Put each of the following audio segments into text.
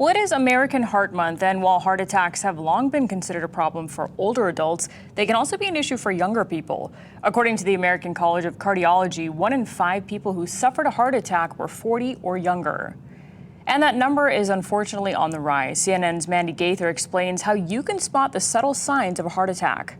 Well, it is American Heart Month, and while heart attacks have long been considered a problem for older adults, they can also be an issue for younger people. According to the American College of Cardiology, 1 in 5 people who suffered a heart attack were 40 or younger. And that number is unfortunately on the rise. CNN's Mandy Gaither explains how you can spot the subtle signs of a heart attack.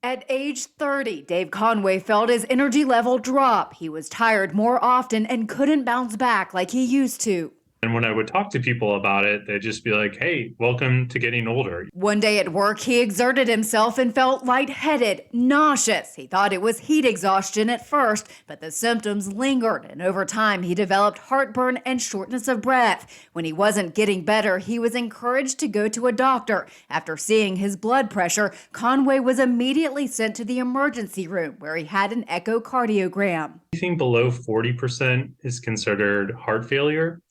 At age 30, Dave Conway felt his energy level drop. He was tired more often and couldn't bounce back like he used to. And when I would talk to people about it, they'd just be like, hey, welcome to getting older. One day at work, he exerted himself and felt lightheaded, nauseous. He thought it was heat exhaustion at first, but the symptoms lingered, and over time he developed heartburn and shortness of breath. When he wasn't getting better, he was encouraged to go to a doctor. After seeing his blood pressure, Conway was immediately sent to the emergency room where he had an echocardiogram. Anything below 40% is considered heart failure,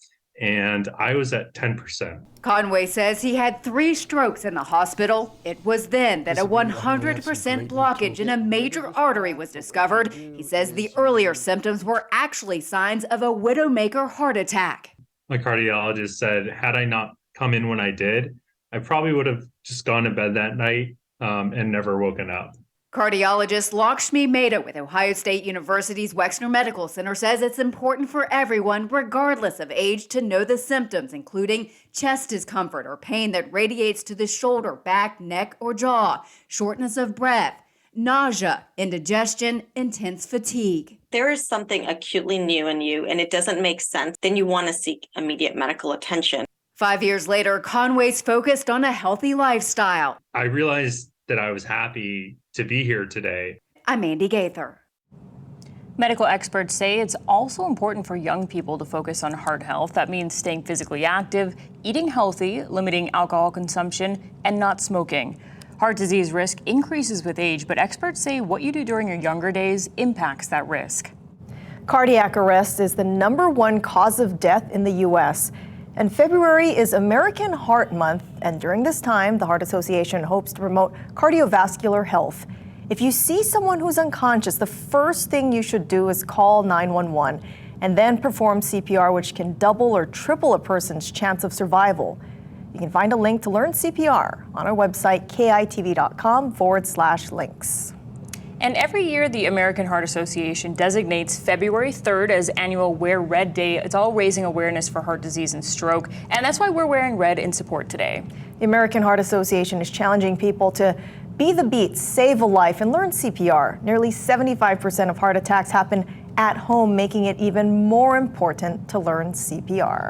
and I was at 10%. Conway says he had 3 strokes in the hospital. It was then that a 100% blockage in a major artery was discovered. He says the earlier symptoms were actually signs of a widowmaker heart attack. My cardiologist said, had I not come in when I did, I probably would have just gone to bed that night and never woken up. Cardiologist Lakshmi Mehta with Ohio State University's Wexner Medical Center says it's important for everyone, regardless of age, to know the symptoms, including chest discomfort or pain that radiates to the shoulder, back, neck, or jaw, shortness of breath, nausea, indigestion, intense fatigue. There is something acutely new in you and it doesn't make sense, then you want to seek immediate medical attention. 5 years later, Conway's focused on a healthy lifestyle. I realized that I was happy to be here today. I'm Mandy Gaither. Medical experts say it's also important for young people to focus on heart health. That means staying physically active, eating healthy, limiting alcohol consumption, and not smoking. Heart disease risk increases with age, but experts say what you do during your younger days impacts that risk. Cardiac arrest is the #1 cause of death in the U.S. And February is American Heart Month, and during this time, the Heart Association hopes to promote cardiovascular health. If you see someone who's unconscious, the first thing you should do is call 911 and then perform CPR, which can double or triple a person's chance of survival. You can find a link to learn CPR on our website, kitv.com/links. And every year, the American Heart Association designates February 3rd as annual Wear Red Day. It's all raising awareness for heart disease and stroke, and that's why we're wearing red in support today. The American Heart Association is challenging people to be the beat, save a life, and learn CPR. Nearly 75% of heart attacks happen at home, making it even more important to learn CPR.